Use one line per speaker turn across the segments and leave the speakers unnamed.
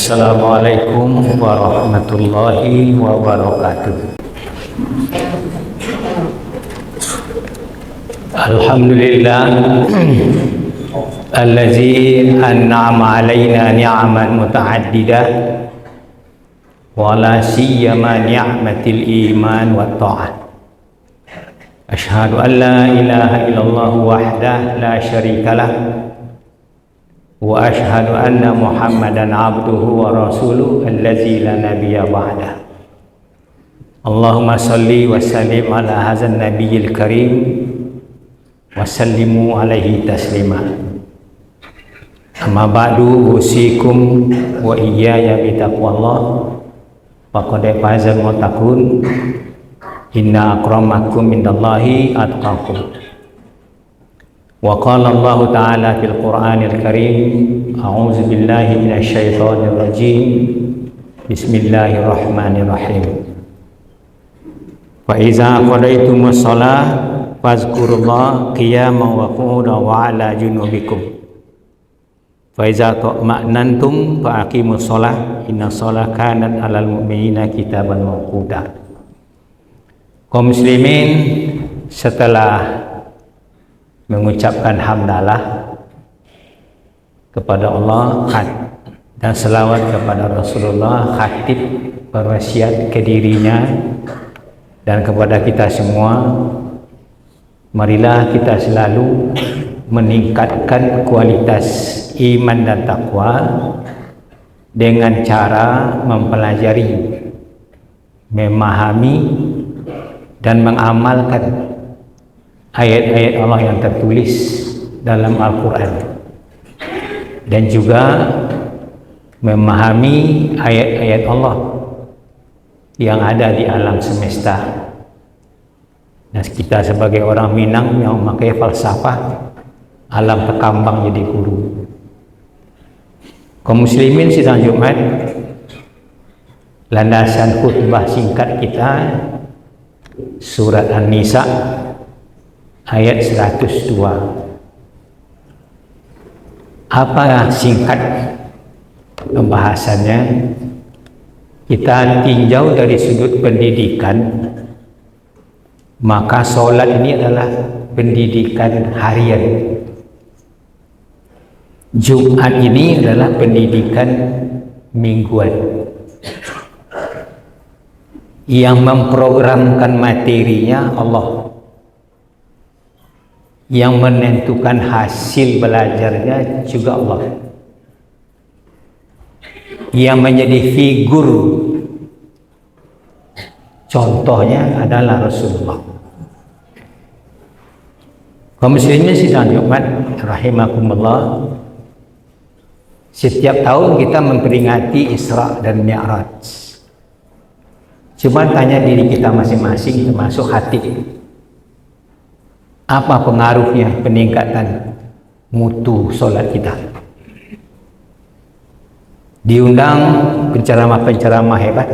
Assalamualaikum warahmatullahi wabarakatuh. Alhamdulillah allazi an'ama alaina ni'aman muta'addidah wa la siyama ni'matil iman wa ta'ah. Asyhadu an la ilaha illallah wahdah la syarikalah wa ashhadu anna Muhammadan abduhu wa rasuluhu allazi la nabiyya ba'dah. Allahumma salli wa sallim ala hadzal nabiyil karim wa sallimu alaihi taslima. Amma ba'du, usikum wa iyaya bi taqwallah faqad fazal muttaqun. Inna akramakum mindallahi atqakum. Wa qala Allah ta'ala fil Qur'anil Karim, a'udzu billahi minasy syaithanir rajim. Bismillahirrahmanirrahim. Fa iza qadaytumus shalah fazkurullaha qiyaman wa qu'udan wa 'ala junubikum. Fa iza tuma'nantum fa aqimus shalah inna shalah kanat 'alal mu'minina kitaban mawquta. Kaum muslimin, setelah mengucapkan hamdalah kepada Allah dan selawat kepada Rasulullah, khatib berwasiat ke dirinya dan kepada kita semua, marilah kita selalu meningkatkan kualitas iman dan takwa dengan cara mempelajari, memahami dan mengamalkan ayat-ayat Allah yang tertulis dalam Al-Quran, dan juga memahami ayat-ayat Allah yang ada di alam semesta. Nah, kita sebagai orang Minang yang memakai falsafah alam terkambang jadi guru. Kaum muslimin, sidang Jumat, landasan khutbah singkat kita surat An-Nisa ayat 102. Apa singkat pembahasannya? Kita tinjau dari sudut pendidikan, maka sholat ini adalah pendidikan harian. Jumat ini adalah pendidikan mingguan. Yang memprogramkan materinya Allah, yang menentukan hasil belajarnya juga Allah, yang menjadi figur contohnya adalah Rasulullah. Kaum muslimin sidang Jumat rahimakumullah, setiap tahun kita memperingati Isra dan Mi'raj. Cuma tanya diri kita masing-masing, termasuk hati, apa pengaruhnya peningkatan mutu solat kita? Diundang penceramah-penceramah hebat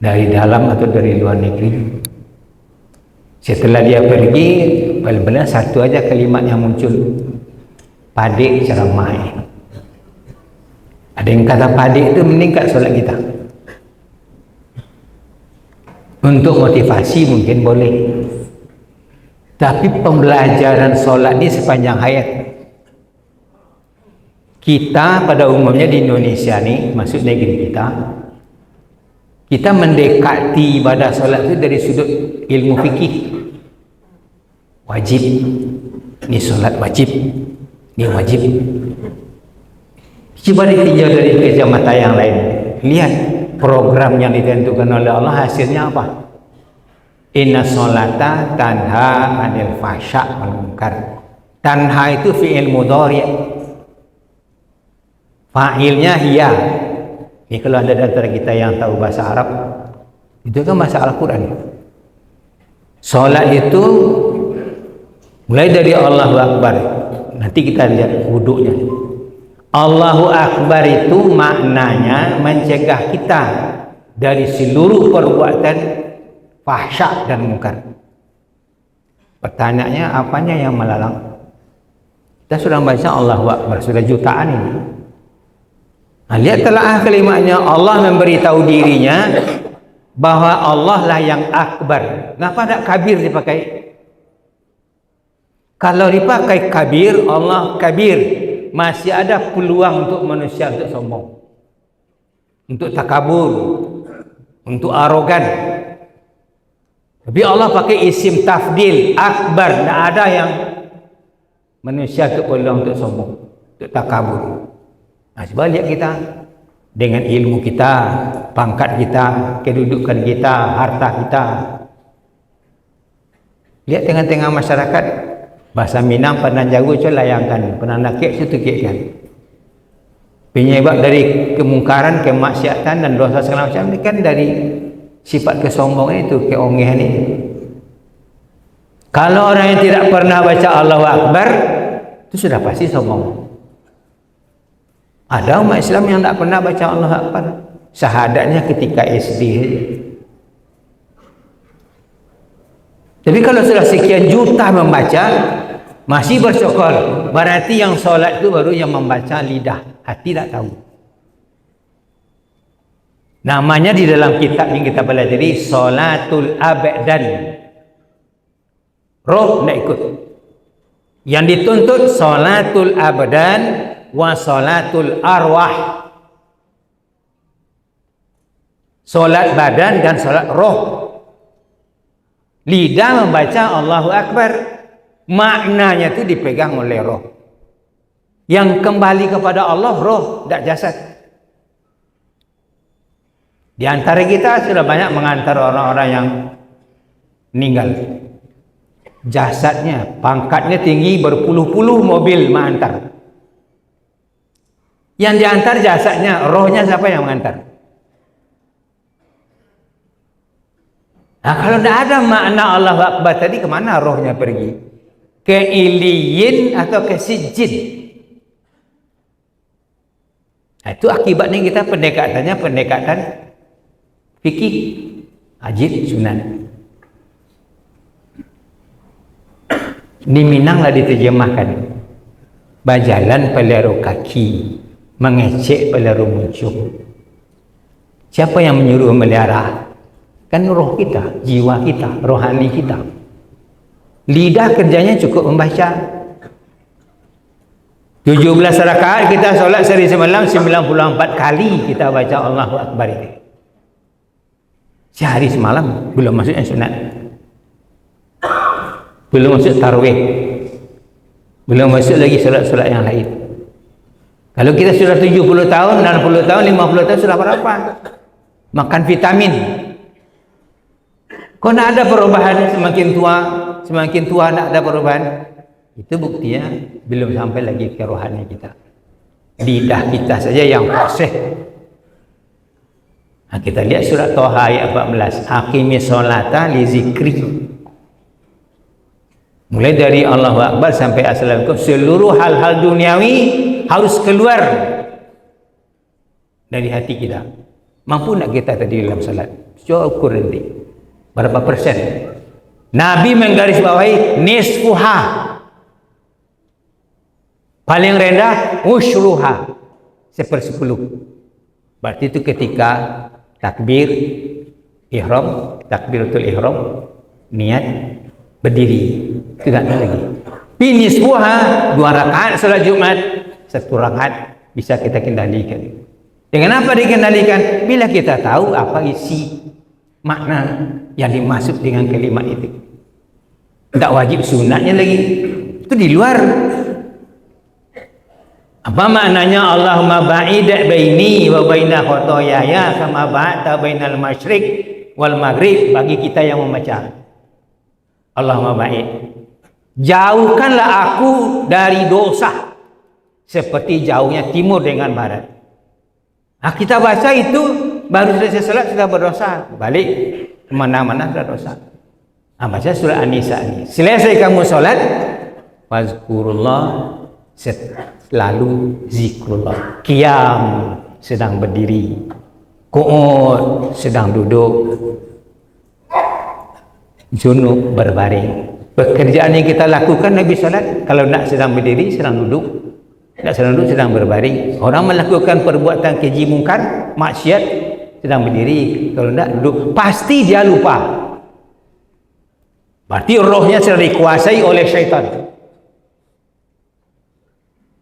dari dalam atau dari luar negeri. Setelah dia pergi, benar-benar satu aja kalimat yang muncul, padik ceramah. Ada yang kata padik itu meningkat solat kita. Untuk motivasi mungkin boleh, tapi pembelajaran sholat ini sepanjang hayat. Kita pada umumnya di Indonesia nih, maksud negeri kita mendekati ibadah sholat itu dari sudut ilmu fikih. Wajib, ini sholat wajib, ini wajib. Coba ditinjau dari kacamata yang lain, lihat program yang ditentukan oleh Allah, hasilnya apa? Inna sholata tanha anil fahsya wal munkar. Tanha itu fi'il mudhari', fa'ilnya hiya. Ini kalau ada di antara kita yang tahu bahasa Arab, itu kan bahasa Al-Quran. Sholat itu mulai dari Allahu Akbar. Nanti kita lihat wuduknya. Allahu Akbar itu maknanya mencegah kita dari seluruh perbuatan fahsya dan munkar. Pertanyaannya, apanya yang melalang? Kita sudah baca Allahu Akbar, sudah jutaan ini. Lihat telaah kalimatnya, Allah memberitahu dirinya bahwa Allah lah yang akbar. Kenapa tak kabir dipakai? Kalau dipakai kabir, Allah kabir, masih ada peluang untuk manusia untuk sombong, untuk takabur, untuk arogan. Tapi Allah pakai isim tafdil, akbar. Tak ada yang manusia untuk peluang untuk sombong, untuk takabur. Coba lihat kita dengan ilmu kita, pangkat kita, kedudukan kita, harta kita. Lihat tengah-tengah masyarakat, bahasa Minang, Padang Jawa itu layangkan, penandakik itu tukikkan. Penyebab dari kemungkaran, kemaksiatan dan dosa segala macam ini kan dari sifat kesombongan itu, keongehan itu. Kalau orang yang tidak pernah baca Allahu Akbar, itu sudah pasti sombong. Ada umat Islam yang tak pernah baca Allahu Akbar, syahadatnya ketika SD. Tapi kalau sudah sekian juta membaca, masih bersyukur, berarti yang solat itu baru yang membaca lidah, hati tak tahu. Namanya di dalam kitab yang kita pelajari Salatul Abdan. Roh tak ikut. Yang dituntut Salatul Abdan wa Salatul Arwah. Solat badan dan solat roh. Lidah membaca Allahu Akbar, maknanya itu dipegang oleh roh. Yang kembali kepada Allah roh, tak jasad. Di antara kita sudah banyak mengantar orang-orang yang meninggal. Jasadnya, pangkatnya tinggi, berpuluh-puluh mobil mengantar. Yang diantar jasadnya, rohnya siapa yang mengantar? Nah, kalau tidak ada makna Allahu Akbar tadi, kemana rohnya pergi? Ke iliyin atau ke sijin? Nah, itu akibatnya kita pendekatannya pendekatan fikih, ajib, sunan. Di Minang lah diterjemahkan, berjalan peluru kaki, mengecek peluru muncul. Siapa yang menyuruh melihara? Kan roh kita, jiwa kita, rohani kita. Lidah kerjanya cukup membaca. 17 rakaat kita solat sehari semalam, 94 kali kita baca Allahu Akbar itu. Sehari semalam, belum masuk yang sunat, belum masuk tarawih, belum masuk lagi solat-solat yang lain. Kalau kita sudah 70 tahun, 60 tahun, 50 tahun sudah berapa? Makan vitamin. Kok tidak ada perubahan semakin tua tidak ada perubahan? Itu buktinya belum sampai lagi ke rohani kita. Lidah kita saja yang fasih. Nah, kita lihat surat Toha ayat 14. Aqimi sholata li zikri. Mulai dari Allahu Akbar sampai Assalamualaikum, seluruh hal-hal duniawi harus keluar dari hati kita. Mampu nak kita tadi dalam salat? Coba ukur nanti. Berapa persen? Nabi menggarisbawahi nisfuha. Paling rendah usyruha, 1/10. Berarti itu ketika takbir ihram, takbiratul ihram, niat berdiri. Tidak ada lagi. Nisfuha, 2 rakaat salat Jumat, 1 rakaat bisa kita kendalikan. Dengan apa dikendalikan? Bila kita tahu apa isi makna yang dimaksud dengan kalimat itu. Tidak wajib sunatnya lagi, itu di luar. Apa maknanya Allahumma ba'id baini wa baina khotoyaya kama ba'adta bainal masyriq wal maghrib? Bagi kita yang membaca Allahumma ba'id, jauhkanlah aku dari dosa seperti jauhnya timur dengan barat. Nah, kita baca itu baru selesai salat sudah berdosa, balik kemana-mana sudah dosa. Nah, baca surah An-Nisa ini. Selesai kamu salat, wazkurullah, selalu zikrullah. Qiyam, sedang berdiri. Qu'ud, sedang duduk. Junub, berbaring. Pekerjaan yang kita lakukan Nabi salat, kalau nak sedang berdiri, sedang duduk. Tak sedang duduk, sedang berbaring. Orang melakukan perbuatan keji mungkar, maksiat, sedang berdiri. Kalau tidak duduk, pasti dia lupa. Berarti rohnya sedang dikuasai oleh syaitan.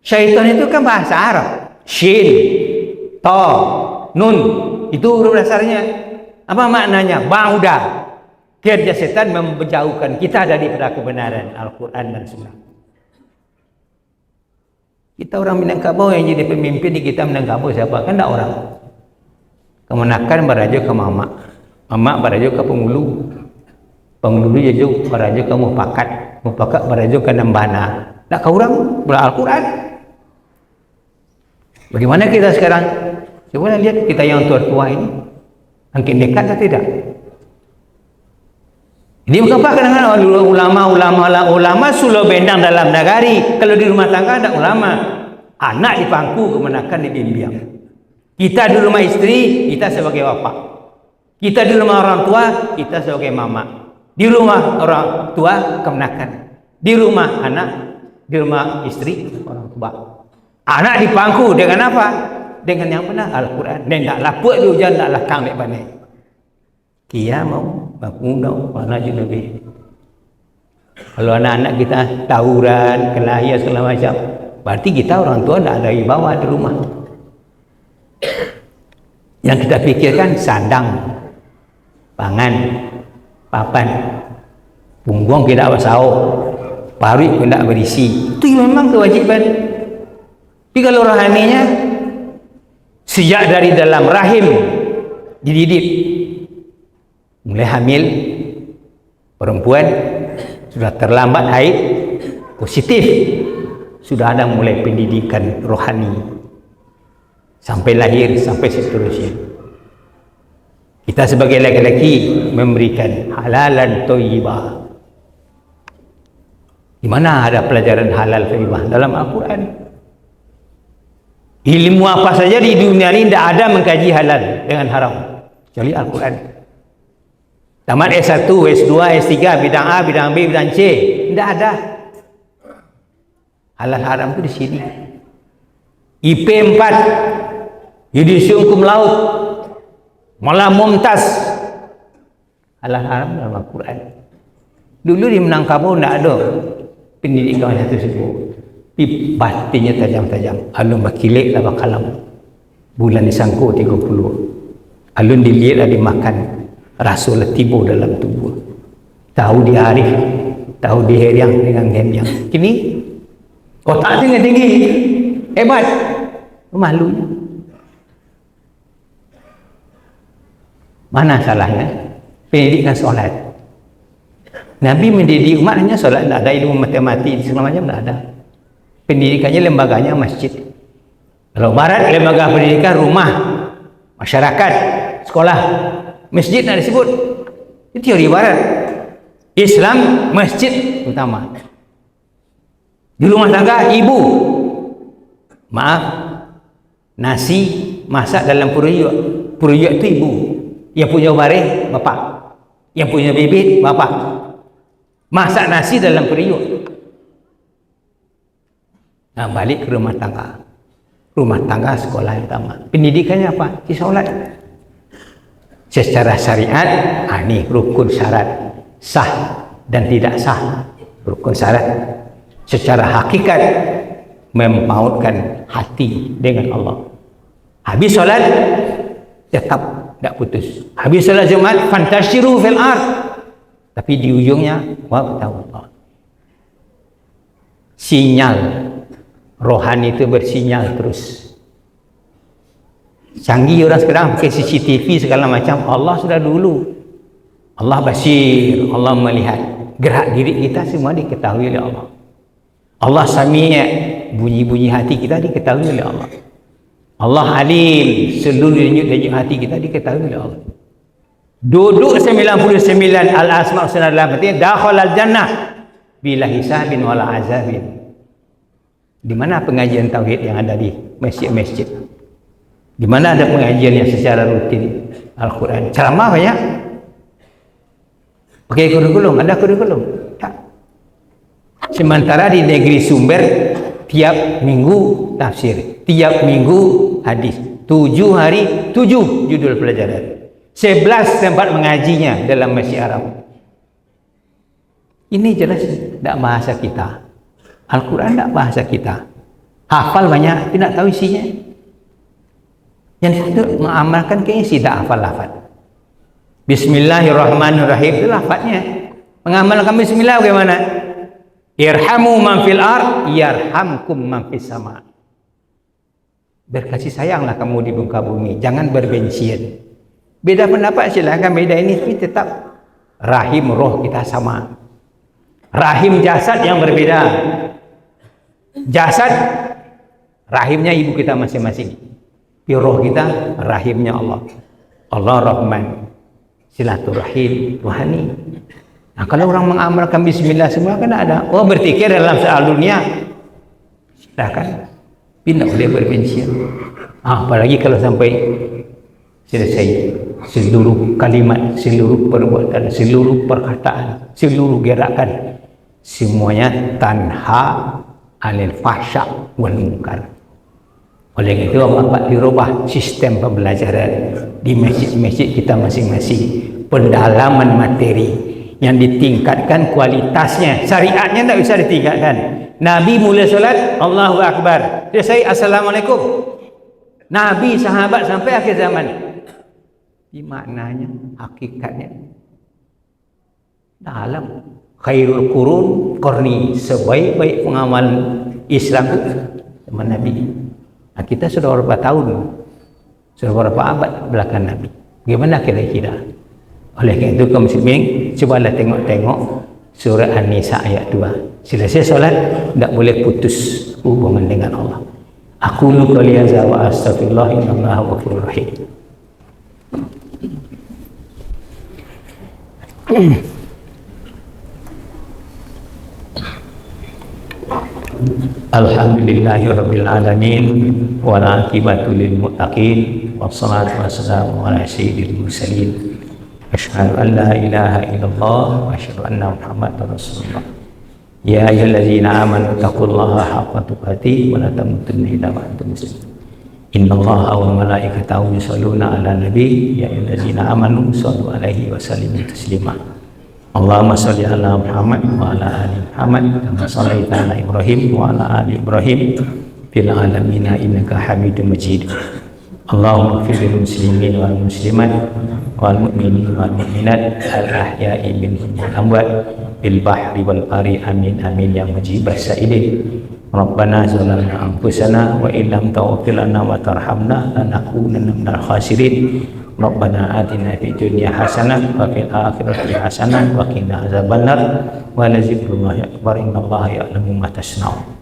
Syaitan itu kan bahasa Arab. Shin, Ta, Nun. Itu huruf dasarnya. Apa maknanya? Bauda. Kerja setan menjauhkan kita daripada kebenaran Al-Quran dan Sunnah. Kita orang Minangkabau yang jadi pemimpin di kita Minangkabau siapa? Kan tak orang. Kemenakan berajuk ke mamak. Mamak berajuk ke pengulu. Pengulu jajuk berajuk ke mufakat. Mufakat berajuk ke nambana. Tak kau orang belah Al-Quran. Bagaimana kita sekarang? Coba lihat kita yang tua-tua ini. Makin dekat atau tidak? Ini mengapa kadang-kadang ulama sulo bendang dalam nagari. Kalau di rumah tangga ada ulama. Anak dipangku, kemenakan dibimbing. Kita di rumah istri, kita sebagai bapak. Kita di rumah orang tua, kita sebagai mama. Di rumah orang tua, kemenakan. Di rumah anak, di rumah istri, orang tua. Anak dipangku dengan apa? Dengan yang benar, Al-Quran. Dan tak lapuk di hujan, tak lakang di panik. Kia mau bangun mana je lebih. Kalau anak-anak kita tawuran, kelahian segala macam, berarti kita orang tua tak ada wibawa di rumah. Yang kita fikirkan sandang, pangan, papan, punggung kita bersahur, parit pun tak berisi. Itu memang kewajiban. Tapi kalau rohaninya sejak dari dalam rahim dididik. Mulai hamil perempuan sudah terlambat haid positif, sudah ada mulai pendidikan rohani sampai lahir sampai seterusnya. Kita sebagai laki-laki memberikan halalan thayyibah. Di mana ada pelajaran halal thayyibah dalam Al-Quran? Ilmu apa saja di dunia ini tidak ada mengkaji halal dengan haram kecuali Al-Quran. Tamat S1, S2, S3, bidang A, bidang B, bidang C. Tidak ada. Halal haram itu di sini. IP 4. Yudisium cum laude. Malah mumtaz. Halal haram dalam Al-Quran. Dulu di Minangkabau tidak ada pendidikan satu suku. Tapi batinnya tajam-tajam. Alun bakilik lah bakalam. Bulan disangkut 30. Alun dilihat lah dimakan. Rasul tiba dalam tubuh. Tahu dia arif, tahu dia heriang dengan heriang. Kini otak tinggi, hebat, malunya. Mana salahnya? Pendidikan solat. Nabi mendidik umat hanya solat, tidak ada ilmu matematik segala macam, tidak ada. Pendidikannya lembaganya masjid. Kalau barat lembaga pendidikan rumah, masyarakat, sekolah. Masjid nak disebut. Itu teori barat. Islam masjid utama. Di rumah tangga ibu. Maaf. Nasi masak dalam periuk. Periuk itu ibu. Yang punya bareh bapak. Yang punya bibit bapak. Masak nasi dalam periuk. Nah, balik ke rumah tangga. Rumah tangga sekolah yang utama. Pendidikannya apa? Di solat. Secara syariat, ini rukun syarat sah dan tidak sah. Rukun syarat secara hakikat memautkan hati dengan Allah. Habis solat tetap tidak putus. Habis solat Jumat fantashiru fil ard. Tapi di ujungnya wa'tawallah. Sinyal rohani itu bersinyal terus. Canggih orang sekarang pakai CCTV segala macam. Allah sudah dulu. Allah basir, Allah melihat gerak diri kita semua diketahui oleh Allah. Allah sami', bunyi-bunyi hati kita diketahui oleh Allah. Allah alim, seluruh denyut-denyut hati kita diketahui oleh Allah. Duduk 99 al-asma' husna dalam hati, dakhalal jannah bila hisabin wala azabin. Di mana pengajian tauhid yang ada di masjid-masjid? Di mana ada pengajian yang secara rutin Al-Quran? Ceramah banyak. Pakai kurikulum, ada kurikulum. Tak. Sementara di negeri Sumber tiap minggu tafsir, tiap minggu hadis. 7 hari 7 judul pelajaran, 11 tempat mengajinya dalam Masjid Arab. Ini jelas tidak bahasa kita. Al-Quran tidak bahasa kita. Hafal banyak, tidak tahu isinya. Yang itu mengamalkan ke isi, tidak hafal-hafal. Bismillahirrahmanirrahim, itu lafadznya. Mengamalkan bismillah bagaimana? Irhamu man fil ard yarhamkum man fis sama. Berkasih sayanglah kamu di muka bumi, jangan berbensian. Beda pendapat silahkan, beda ini, tapi tetap rahim roh kita sama. Rahim jasad yang berbeda. Jasad rahimnya ibu kita masing-masing. Roh kita rahimnya Allah. Allah Rahman. Silaturahim Tuhani. Nah, kalau orang mengamalkan bismillah semua kan ada. Oh, bertikir dalam soal dunia. Silahkan. Tidak boleh berbensian. Apalagi kalau sampai selesai seluruh kalimat, seluruh perbuatan, seluruh perkataan, seluruh gerakan, semuanya tanha anil fahsya wal munkar. Oleh itu Bapak dirubah sistem pembelajaran di masjid-masjid kita masing-masing, pendalaman materi yang ditingkatkan kualitasnya. Syariatnya tidak bisa ditingkatkan. Nabi mulai solat Allahu Akbar, selesai Assalamualaikum. Nabi, sahabat sampai akhir zaman. Di maknanya, hakikatnya dalam khairul qurun qarni, sebaik-baik pengamal Islam itu zaman Nabi. Nah, kita sudah berapa tahun, sudah berapa abad belakang Nabi. Bagaimana kira-kira? Oleh karena itu kaum muslimin, cobalah tengok-tengok surah An-Nisa ayat 2. Selesai solat tidak boleh putus hubungan dengan Allah. Aqulu qouli hadza wa astaghfirullah innallaha ghafurur rahim. Alhamdulillahirabbil alamin wal aqibatu lil muttaqin wassalatu wassalamu ala sayyidil mursalin asyhadu an la ilaha illallah wa asyhadu anna muhammadar rasulullah. Ya ayyuhallazina amanu taqullaha haqqa tuqatih wa la tamutunna illa wa antum muslimun. Innallaha wa malaikatahu yusholluna 'alan nabi ya ayyuhallazina amanu shallu 'alaihi wa sallimu taslima. Allahumma sholli ala Muhammad wa ala ali Muhammad kama shallaita ala Ibrahim wa ala ali Ibrahim fil alamin innaka Hamidum Majid. Allahumma ighfir lil muslimin wal muslimat wal mu'minin wal mu'minat al ahya'i minhum wal amwat bil bahri wal ari amin amin ya mujibas sa'ilin. Rabbana zalamna anfusana wa illam taghfir lana wa tarhamna lanakunanna minal khasirin. Rabbana atina fid dunya hasanah wa fil akhirati hasanah wa qina azabannar wa la zikrullahi akbar innallaha ya'lamu ma tasna'un.